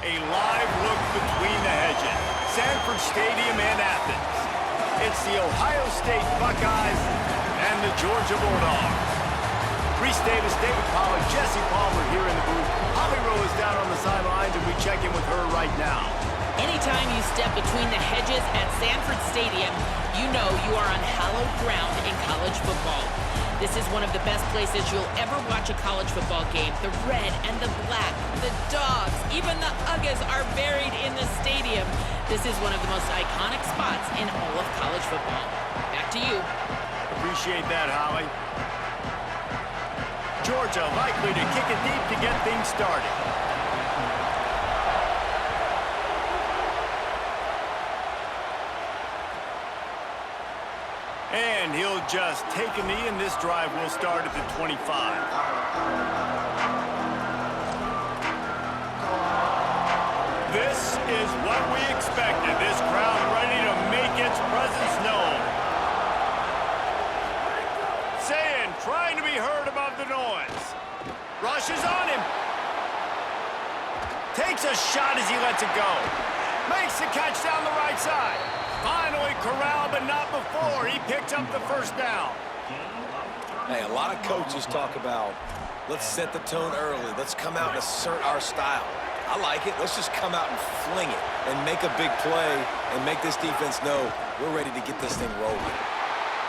A live look between the hedges, Sanford Stadium and Athens. It's the Ohio State Buckeyes and the Georgia Bulldogs. Reese Davis, David Pollack, Jesse Palmer here in the booth. Holly Rowe is down on the sidelines, and we check in with her right now. Anytime you step between the hedges at Sanford Stadium, you know you are on hallowed ground in college football. This is one of the best places you'll ever watch a college football game. The red and the black, the dogs, even the Uggas are buried in the stadium. This is one of the most iconic spots in all of college football. Back to you. Appreciate that, Holly. Georgia likely to kick it deep to get things started. And he'll just take a knee, and this drive will start at the 25. This is what we expected. This crowd ready to make its presence known. Sayin trying to be heard above the noise. Rushes on him. Takes a shot as he lets it go. Makes the catch down the right side. Finally corralled, but not before. He picked up the first down. Hey, a lot of coaches talk about, let's set the tone early. Let's come out and assert our style. I like it. Let's just come out and fling it and make a big play and make this defense know we're ready to get this thing rolling.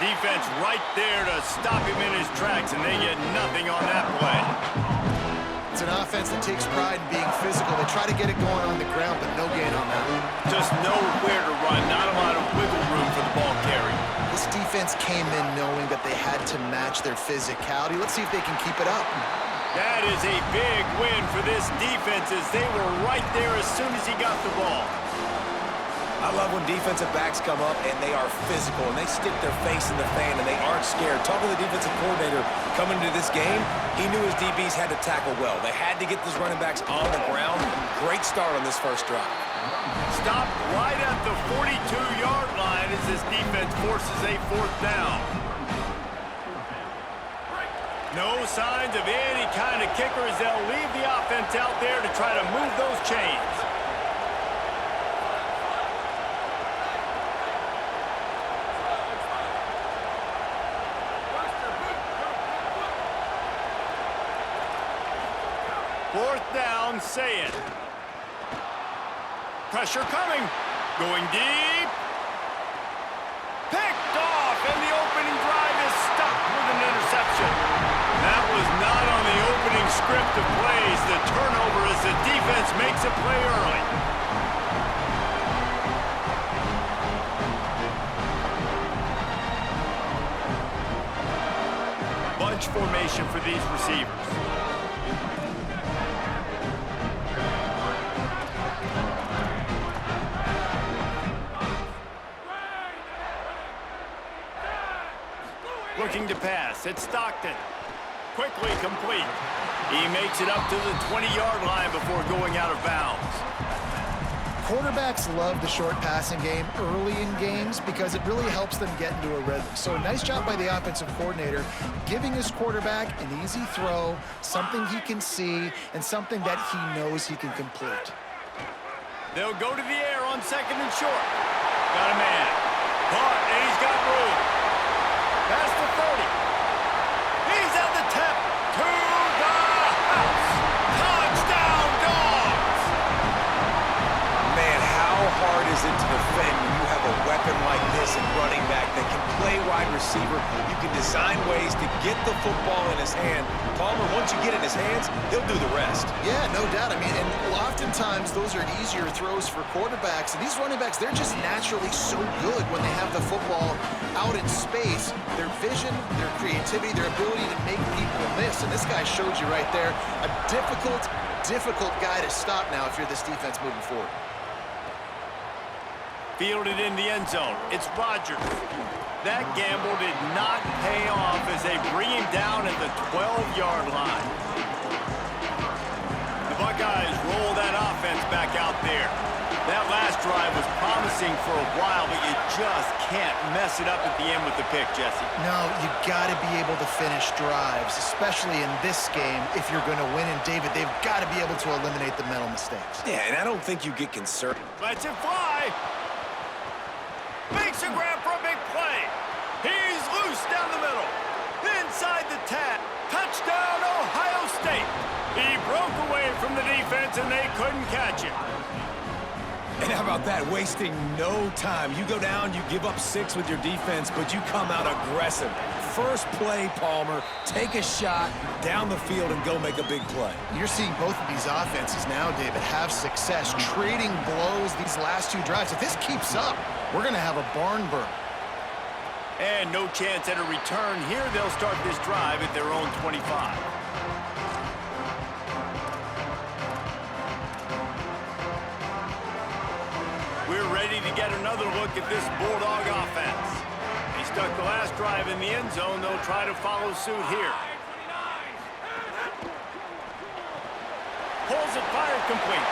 Defense right there to stop him in his tracks, and they get nothing on that play. It's an offense that takes pride in being physical. They try to get it going on the ground, but no gain on that. Just nowhere to run, not a lot of wiggle room for the ball carry. This defense came in knowing that they had to match their physicality. Let's see if they can keep it up. That is a big win for this defense, as they were right there as soon as he got the ball. I love when defensive backs come up and they are physical and they stick their face in the fan and they aren't scared. Talking to the defensive coordinator coming into this game, he knew his DBs had to tackle well. They had to get these running backs on the ground. Great start on this first drive. Stopped right at the 42-yard line as this defense forces a fourth down. No signs of any kind of kicker as they'll leave the offense out there to try to move those chains. Fourth down, Sayin. Pressure coming. Going deep. Picked off, and the opening drive is stopped with an interception. That was not on the opening script of plays. The turnover as the defense makes a play early. Bunch formation for these receivers. Looking to pass. It's Stockton. Quickly complete. He makes it up to the 20-yard line before going out of bounds. Quarterbacks love the short passing game early in games because it really helps them get into a rhythm. So nice job by the offensive coordinator giving his quarterback an easy throw, something he can see, and something that he knows he can complete. They'll go to the air on 2nd and short. Got a man. Caught, and he's got room. Past the 30. He's at the 10. To the house. Touchdown, Dogs! Man, how hard is it to defend when you have a weapon like this and running back that can play wide receiver? You can design ways to get the football in his hand. Palmer, once you get it in his hands, he'll do the rest. Yeah, no doubt. I mean, and oftentimes those are easier throws for quarterbacks. And these running backs, they're just naturally so good when they have the football out in space. Their vision, their creativity, their ability to make people miss. And this guy showed you right there, a difficult guy to stop now if you're this defense moving forward. Fielded in the end zone. It's Rodgers. That gamble did not pay off as they bring him down at the 12-yard line. The Buckeyes roll that offense back out there. That last drive was promising for a while, but you just can't mess it up at the end with the pick, Jesse. No, you got to be able to finish drives, especially in this game if you're going to win. And, David, they've got to be able to eliminate the mental mistakes. Yeah, and I don't think you get concerned. Lets it fly. Makes a grab for a big play. He's loose down the middle. Inside the 10. Touchdown, Ohio State. He broke away from the defense, and they couldn't catch him. And how about that? Wasting no time. You go down, you give up 6 with your defense, but you come out aggressive. First play, Palmer, take a shot down the field and go make a big play. You're seeing both of these offenses now, David, have success trading blows these last 2 drives. If this keeps up, we're going to have a barn burner. And no chance at a return here. They'll start this drive at their own 25. We're ready to get another look at this Bulldog offense. They stuck the last drive in the end zone. They'll try to follow suit here. Pulls it, fired complete.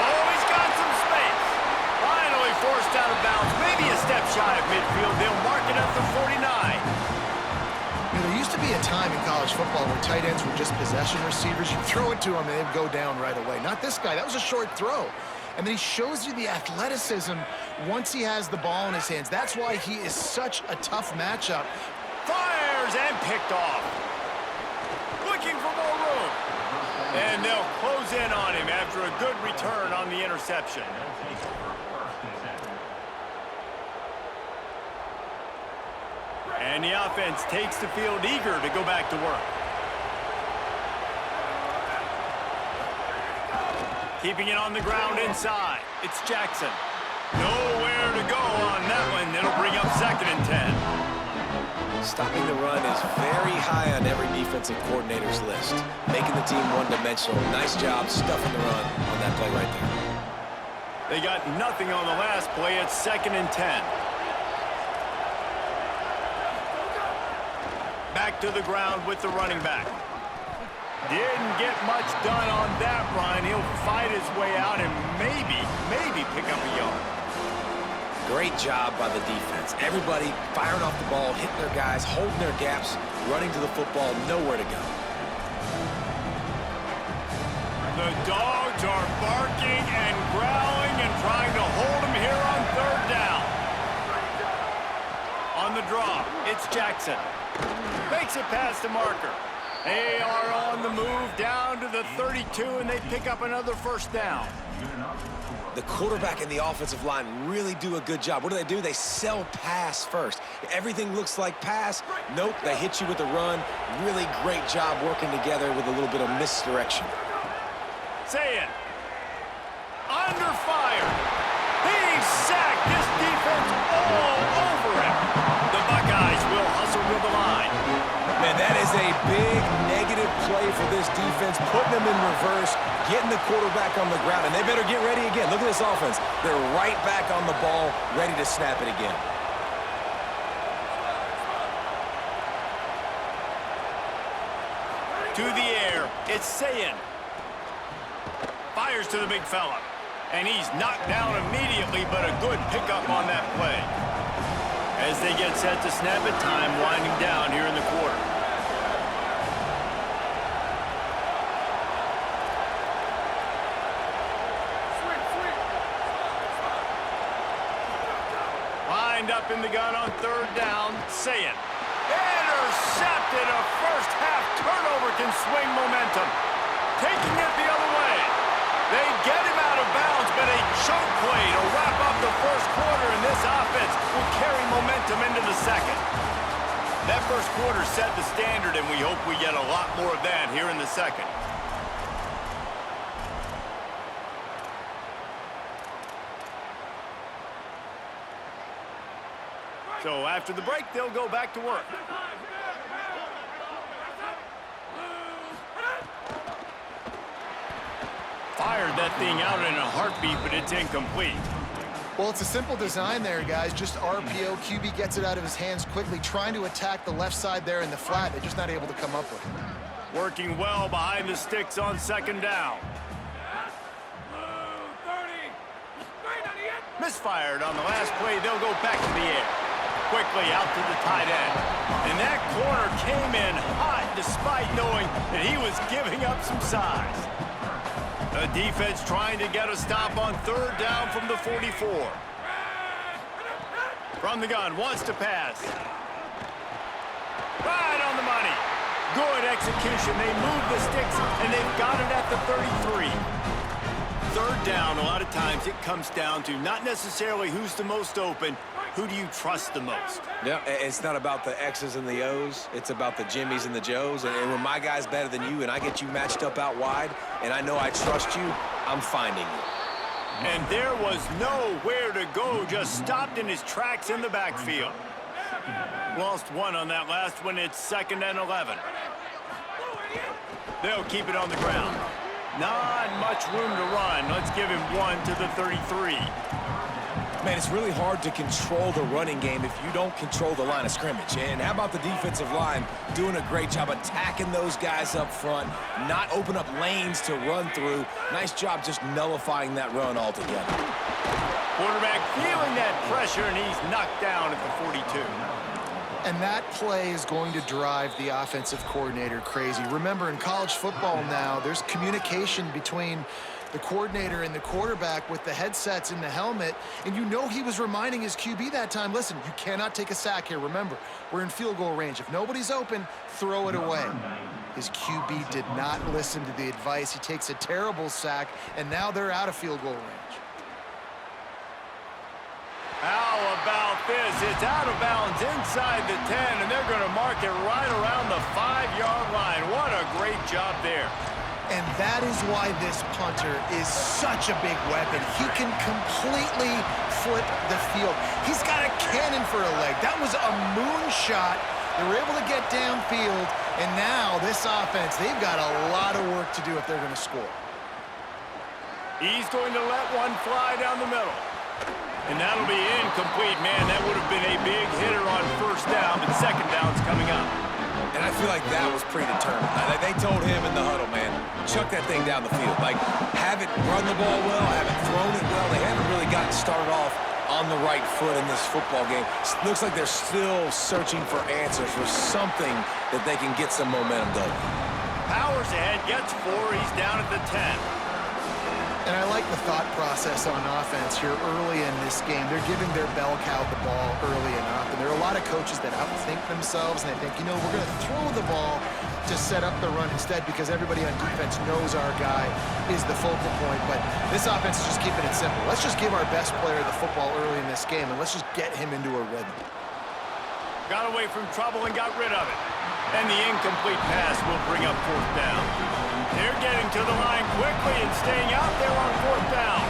Oh, he's got some space. Finally forced out of bounds. Maybe a step shy of midfield. They'll mark it at the 49. There used to be a time in college football where tight ends were just possession receivers. You throw it to them and they'd go down right away. Not this guy. That was a short throw. And then he shows you the athleticism once he has the ball in his hands. That's why he is such a tough matchup. Fires and picked off. Looking for more room. And they'll close in on him after a good return on the interception. And the offense takes the field eager to go back to work. Keeping it on the ground inside. It's Jackson. Nowhere to go on that one. It'll bring up 2nd and 10. Stopping the run is very high on every defensive coordinator's list. Making the team one-dimensional. Nice job stuffing the run on that play right there. They got nothing on the last play. It's 2nd and 10. Back to the ground with the running back. Didn't get much done on that run. He'll fight his way out and maybe pick up a yard. Great job by the defense. Everybody firing off the ball, hitting their guys, holding their gaps, running to the football, nowhere to go. The Dogs are barking and growling and trying to hold him here on 3rd down. On the draw, it's Jackson. Makes it past the marker. They are on the move down to the 32, and they pick up another 1st down. The quarterback and the offensive line really do a good job. What do? They sell pass first. Everything looks like pass. Nope, they hit you with the run. Really great job working together with a little bit of misdirection. Say it. Under fire. He sacked this defense all over him. The Buckeyes will hustle to the line. Man, that is a big negative play for this defense, putting them in reverse, getting the quarterback on the ground, and they better get ready again. Look at this offense. They're right back on the ball, ready to snap it again. To the air, it's Sayin. Fires to the big fella. And he's knocked down immediately, but a good pickup on that play. As they get set to snap it, time winding down here in the quarter. Lined up in the gun on third down, Sayin. Intercepted. A first half turnover can swing momentum. Taking it the other way. They get him out of bounds, but a choke play to wrap up the first quarter, and this offense will carry momentum into the second. That first quarter set the standard, and we hope we get a lot more of that here in the second. So after the break, they'll go back to work. Fired that thing out in a heartbeat, but it's incomplete. Well, it's a simple design there, guys. Just RPO. QB gets it out of his hands quickly, trying to attack the left side there in the flat. They're just not able to come up with it. Working well behind the sticks on second down. Misfired on the last play. They'll go back to the air. Quickly out to the tight end. And that corner came in hot despite knowing that he was giving up some size. The defense trying to get a stop on third down from the 44. From the gun, wants to pass. Right on the money. Good execution. They move the sticks, and they've got it at the 33. Third down, a lot of times it comes down to not necessarily who's the most open, who do you trust the most? Yeah, it's not about the X's and the O's. It's about the Jimmys and the Joes. And when my guy's better than you and I get you matched up out wide and I know I trust you, I'm finding you. And there was nowhere to go, just stopped in his tracks in the backfield. Lost one on that last one. It's 2nd and 11. They'll keep it on the ground. Not much room to run. Let's give him one to the 33. Man, it's really hard to control the running game if you don't control the line of scrimmage. And how about the defensive line doing a great job attacking those guys up front, not open up lanes to run through. Nice job just nullifying that run altogether. Quarterback feeling that pressure, and he's knocked down at the 42. And that play is going to drive the offensive coordinator crazy. Remember, in college football now, there's communication between the coordinator and the quarterback with the headsets in the helmet, and you know he was reminding his QB that time, listen, you cannot take a sack here. Remember, we're in field goal range. If nobody's open, throw it away. His QB did not listen to the advice. He takes a terrible sack, and now they're out of field goal range. How about this? It's out of bounds inside the 10, and they're going to mark it right around the 5-yard line. What a great job there. And that is why this punter is such a big weapon. He can completely flip the field. He's got a cannon for a leg. That was a moonshot. They were able to get downfield, and now this offense, they've got a lot of work to do if they're going to score. He's going to let one fly down the middle. And that'll be incomplete. Man, that would have been a big hitter on first down, but second down's coming up. And I feel like that was predetermined. They told him in the huddle, man, chuck that thing down the field. Like, haven't run the ball well, haven't thrown it well. They haven't really gotten started off on the right foot in this football game. Looks like they're still searching for answers, for something that they can get some momentum going. Powers ahead, gets 4. He's down at the 10. And I like the thought process on offense here early in this game. They're giving their bell cow the ball early enough. And there are a lot of coaches that outthink themselves, and they think, you know, we're going to throw the ball to set up the run instead because everybody on defense knows our guy is the focal point. But this offense is just keeping it simple. Let's just give our best player the football early in this game, and let's just get him into a rhythm. Got away from trouble and got rid of it. And the incomplete pass will bring up 4th down. They're getting to the line quickly and staying out there on 4th down.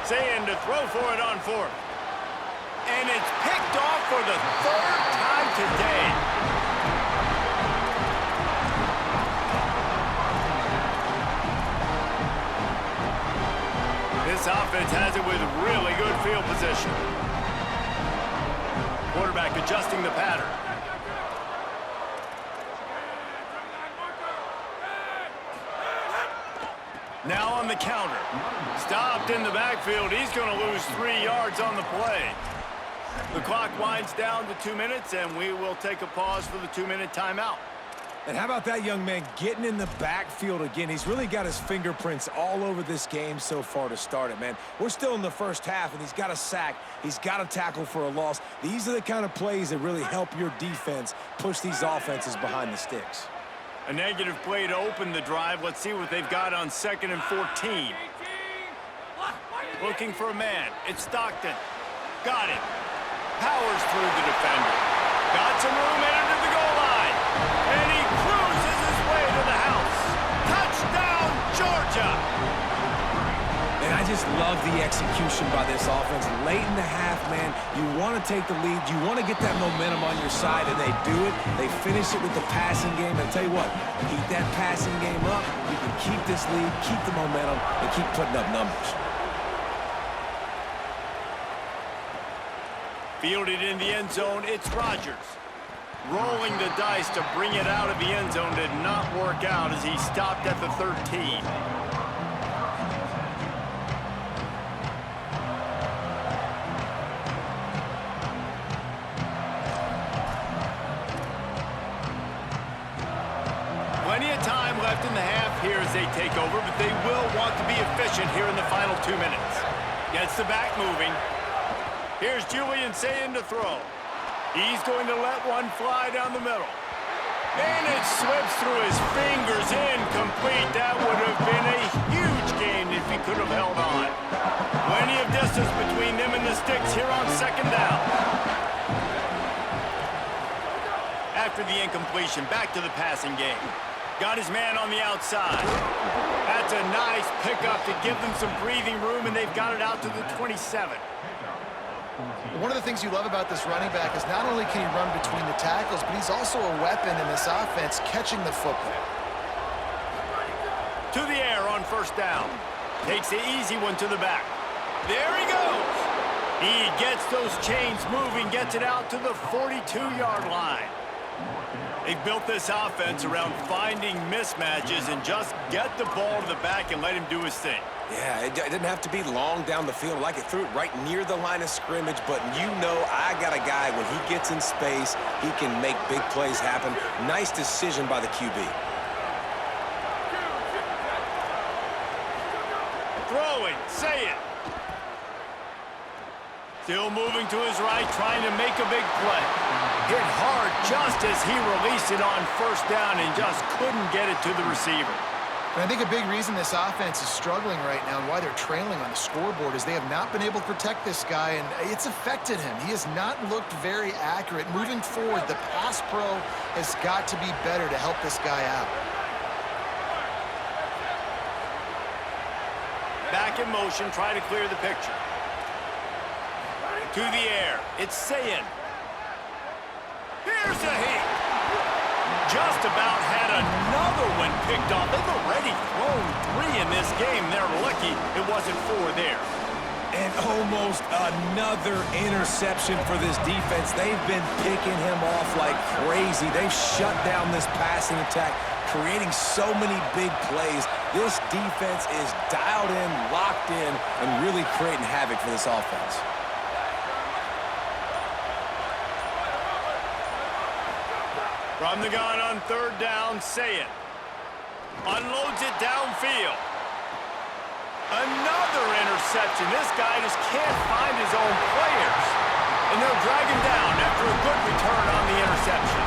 Sayin to throw for it on 4th. And it's picked off for the 3rd time today. This offense has it with really good field position. Quarterback adjusting the pattern. Now on the counter. Stopped in the backfield. He's going to lose 3 yards on the play. The clock winds down to 2 minutes, and we will take a pause for the 2-minute timeout. And how about that young man getting in the backfield again? He's really got his fingerprints all over this game so far to start it, man. We're still in the first half, and he's got a sack. He's got a tackle for a loss. These are the kind of plays that really help your defense push these offenses behind the sticks. A negative play to open the drive. Let's see what they've got on 2nd and 14. Looking for a man. It's Stockton. Got it. Powers through the defender. Got some room headed to the goal line. And he cruises his way to the house. Touchdown, Georgia! And I just love the execution by this offense. Late in the half, man, you want to take the lead. You want to get that momentum on your side, and they do it. They finish it with the passing game. And I'll tell you what, keep that passing game up. You can keep this lead, keep the momentum, and keep putting up numbers. Fielded in the end zone, it's Rodgers. Rolling the dice to bring it out of the end zone did not work out as he stopped at the 13. Plenty of time left in the half here as they take over, but they will want to be efficient here in the final 2 minutes. Gets the back moving. Here's Julian Sayin to throw. He's going to let one fly down the middle. And it slips through his fingers, incomplete. That would have been a huge gain if he could have held on. Plenty of distance between them and the sticks here on 2nd down. After the incompletion, back to the passing game. Got his man on the outside. That's a nice pickup to give them some breathing room, and they've got it out to the 27. One of the things you love about this running back is not only can he run between the tackles, but he's also a weapon in this offense catching the football. To the air on 1st down. Takes the easy one to the back. There he goes. He gets those chains moving, gets it out to the 42-yard line. They've built this offense around finding mismatches and just get the ball to the back and let him do his thing. Yeah, it didn't have to be long down the field. Like it threw it right near the line of scrimmage, but you know I got a guy, when he gets in space, he can make big plays happen. Nice decision by the QB. Throwing, say it. Still moving to his right, trying to make a big play. Hit hard just as he released it on 1st down and just couldn't get it to the receiver. And I think a big reason this offense is struggling right now and why they're trailing on the scoreboard is they have not been able to protect this guy, and it's affected him. He has not looked very accurate. Moving forward, the pass pro has got to be better to help this guy out. Back in motion, try to clear the picture. To the air, it's Sayin. Here's a hit. Just about had another one picked off. They've already thrown 3 in this game. They're lucky it wasn't 4 there. And almost another interception for this defense. They've been picking him off like crazy. They've shut down this passing attack, creating so many big plays. This defense is dialed in, locked in, and really creating havoc for this offense. From the gun on 3rd down, Sayin. Unloads it downfield. Another interception. This guy just can't find his own players. And they'll drag him down after a good return on the interception.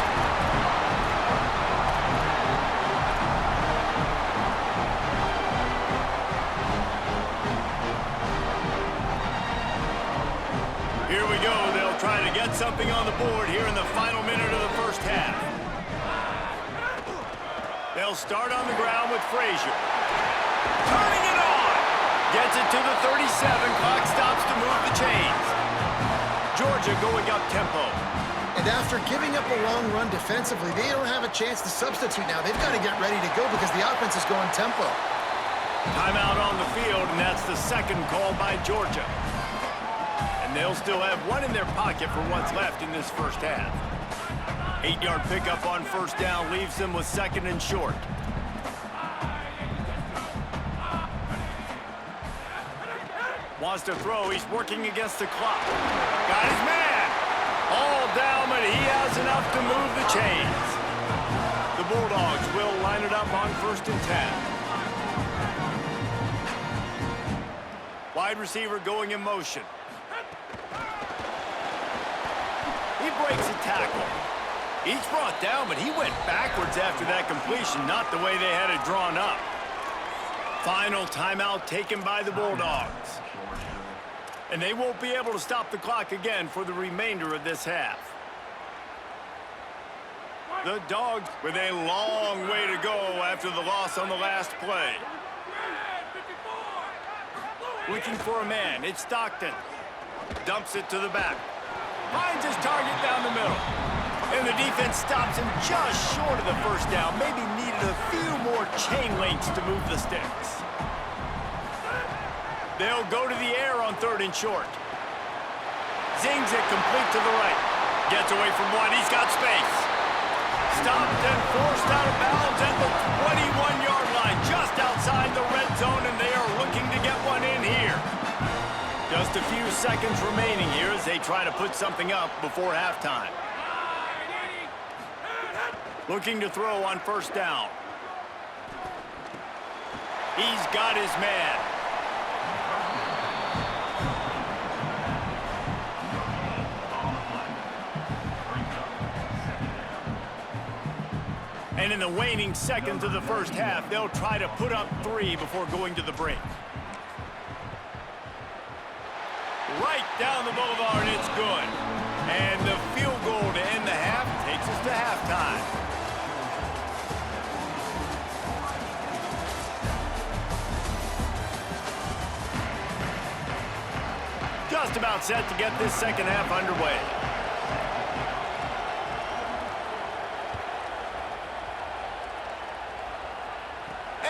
Here we go. They'll try to get something on the board here in the final minute of the 1st half. They'll start on the ground with Frazier. Turning it on. Gets it to the 37. Clock stops to move the chains. Georgia going up tempo. And after giving up a long run defensively, they don't have a chance to substitute now. They've got to get ready to go because the offense is going tempo. Timeout on the field, and that's the 2nd call by Georgia. And they'll still have one in their pocket for what's left in this 1st half. 8-yard pickup on 1st down leaves them with 2nd and short. Wants to throw. He's working against the clock. Got his man. All down, but he has enough to move the chains. The Bulldogs will line it up on 1st and 10. Wide receiver going in motion. He breaks a tackle. He's brought down, but he went backwards after that completion, not the way they had it drawn up. Final timeout taken by the Bulldogs. And they won't be able to stop the clock again for the remainder of this half. The Dogs with a long way to go after the loss on the last play. Looking for a man. It's Stockton. Dumps it to the back. Finds his target down the middle. And the defense stops him just short of the first down. Maybe needed a few more chain links to move the sticks. They'll go to the air on 3rd and short. Zings it complete to the right. Gets away from one. He's got space. Stopped and forced out of bounds at the 21-yard line, just outside the red zone, and they are looking to get one in here. Just a few seconds remaining here as they try to put something up before halftime. Looking to throw on 1st down. He's got his man. And in the waning seconds of the first half, they'll try to put up 3 before going to the break. Right down the boulevard, it's good. And the field goal to end the half takes us to halftime. Just about set to get this second half underway.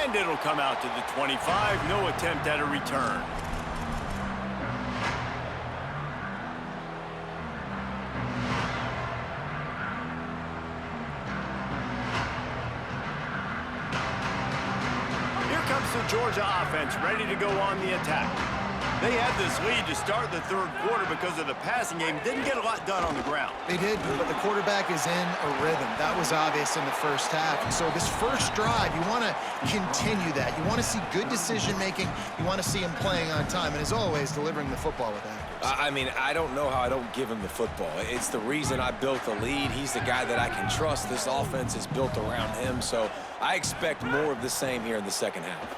And it'll come out to the 25. No attempt at a return. Here comes the Georgia offense, ready to go on the attack. They had this lead to start the 3rd quarter because of the passing game. Didn't get a lot done on the ground. They did, but the quarterback is in a rhythm. That was obvious in the first half. And so this first drive, you want to continue that. You want to see good decision-making. You want to see him playing on time. And as always, delivering the football with accuracy. I mean, I don't know how I don't give him the football. It's the reason I built the lead. He's the guy that I can trust. This offense is built around him. So I expect more of the same here in the second half.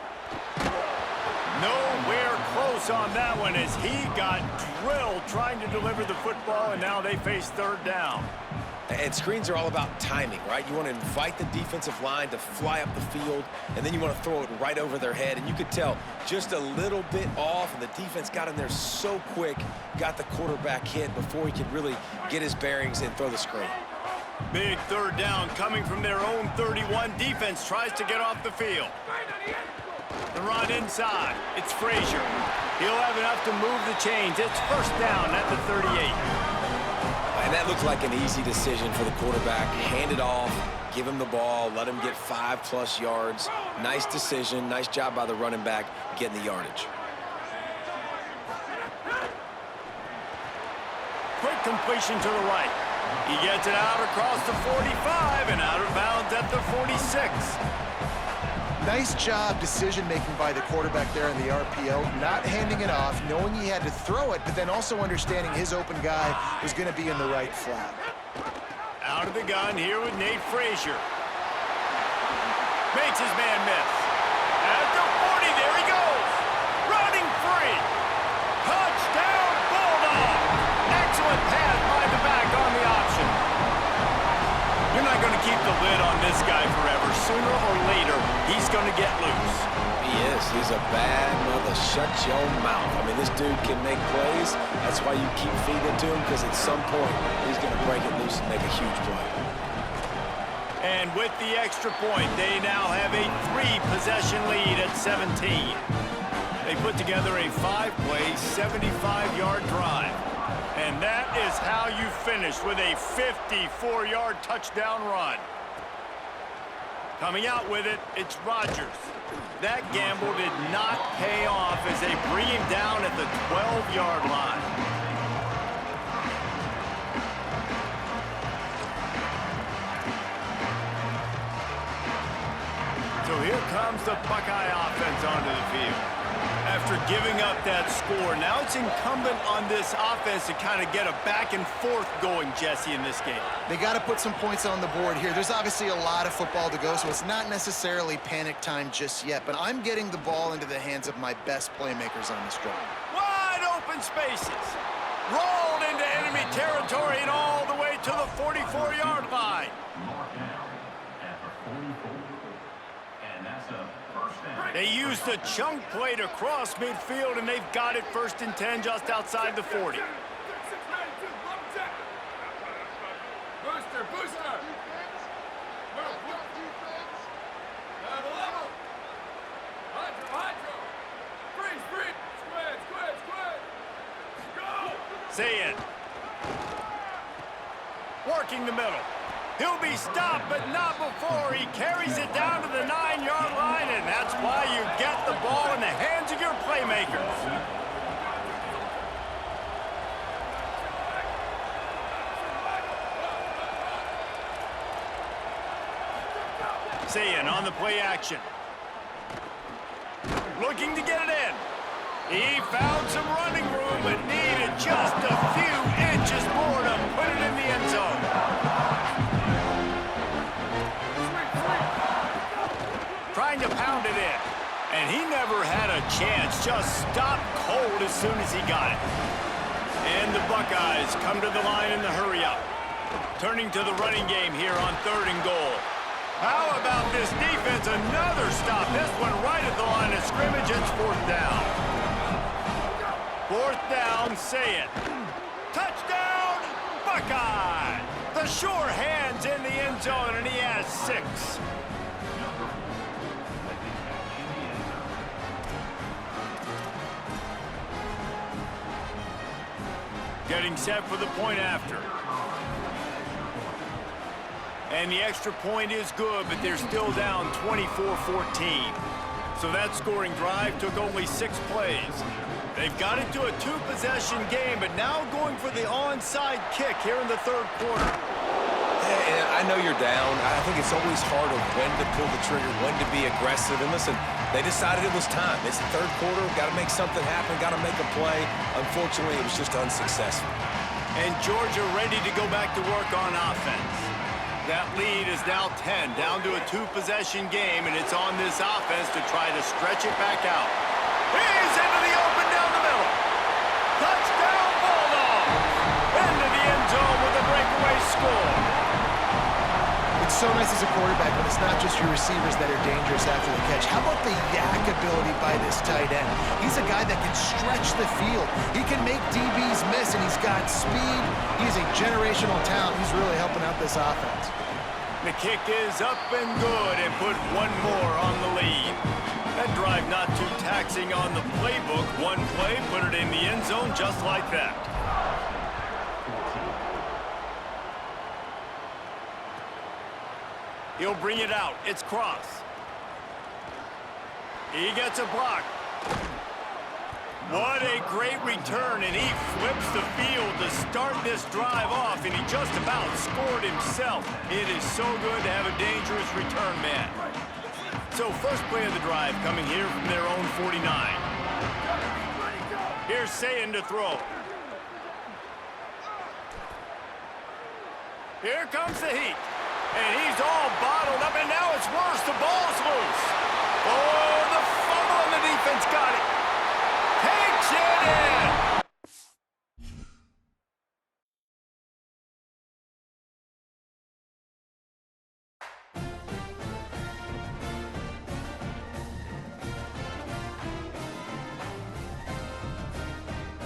Nowhere close on that one as he got drilled trying to deliver the football, and now they face 3rd down. And screens are all about timing, right? You want to invite the defensive line to fly up the field, and then you want to throw it right over their head. And you could tell just a little bit off, and the defense got in there so quick, got the quarterback hit before he could really get his bearings and throw the screen. Big 3rd down coming from their own 31. Defense tries to get off the field. The run inside. It's Frazier. He'll have enough to move the chains. It's 1st down at the 38. And that looked like an easy decision for the quarterback. Hand it off, give him the ball, let him get 5+ yards. Nice decision. Nice job by the running back getting the yardage. Quick completion to the right. He gets it out across the 45 and out of bounds at the 46. Nice job decision-making by the quarterback there in the RPO, not handing it off, knowing he had to throw it, but then also understanding his open guy was going to be in the right flat. Out of the gun here with Nate Frazier. Makes his man miss. At the 40, there he goes. Running free. Touchdown, Bulldog. Excellent pass by the back on the option. You're not going to keep the lid on this guy forever. Sooner or later, he's going to get loose. He is. He's a bad mother. Shut your mouth. I mean, this dude can make plays. That's why you keep feeding it to him, because at some point, he's going to break it loose and make a huge play. And with the extra point, they now have a 3-possession lead at 17. They put together a 5-play, 75-yard drive. And that is how you finish with a 54-yard touchdown run. Coming out with it, it's Rodgers. That gamble did not pay off as they bring him down at the 12-yard line. So here comes the Buckeye offense onto the field. After giving up that score, now it's incumbent on this offense to kind of get a back and forth going, Jesse, in this game. They got to put some points on the board here. There's obviously a lot of football to go, so it's not necessarily panic time just yet, but I'm getting the ball into the hands of my best playmakers on this drive. Wide open spaces. Rolled into enemy territory and all the way to the 44-yard line. They used a chunk play to cross midfield, and they've got it 1st and 10 just outside the 40. Booster! Hydro! Freeze! Squid! Go! Say it. Working the middle. He'll be stopped, but not before he carries it down to the 9-yard line, and that's why you get the ball in the hands of your playmakers. Sayin on the play action. Looking to get it in. He found some running room, but needed just a few inches more to put it in the end zone. Trying to pound it in. And he never had a chance. Just stopped cold as soon as he got it. And the Buckeyes come to the line in the hurry-up. Turning to the running game here on 3rd and goal. How about this defense? Another stop. This one right at the line of scrimmage. It's 4th down. 4th down, say it. Touchdown, Buckeye! The sure hand's in the end zone, and he has 6. Getting set for the point after. And the extra point is good, but they're still down 24-14. So that scoring drive took only 6 plays. They've got it to a 2-possession game, but now going for the onside kick here in the 3rd quarter. And I know you're down. I think it's always hard of when to pull the trigger, when to be aggressive. And listen, they decided it was time. It's the 3rd quarter. Got to make something happen. Got to make a play. Unfortunately, it was just unsuccessful. And Georgia ready to go back to work on offense. That lead is now 10, down to a 2-possession game, and it's on this offense to try to stretch it back out. He's into the open down the middle. Touchdown, Bulldogs! Into the end zone with a breakaway score. It's so nice as a quarterback when it's not just your receivers that are dangerous after the catch. How about the yak ability by this tight end? He's a guy that can stretch the field. He can make DBs miss, and he's got speed. He's a generational talent. He's really helping out this offense. The kick is up and good, and put one more on the lead. That drive not too taxing on the playbook. One play, put it in the end zone just like that. He'll bring it out. It's Cross. He gets a block. What a great return, and he flips the field to start this drive off, and he just about scored himself. It is so good to have a dangerous return man. So first play of the drive coming here from their own 49. Here's Sayin to throw. Here comes the heat. And he's all bottled up, and now it's worse. The ball's loose. Oh, the fumble, and the defense got it.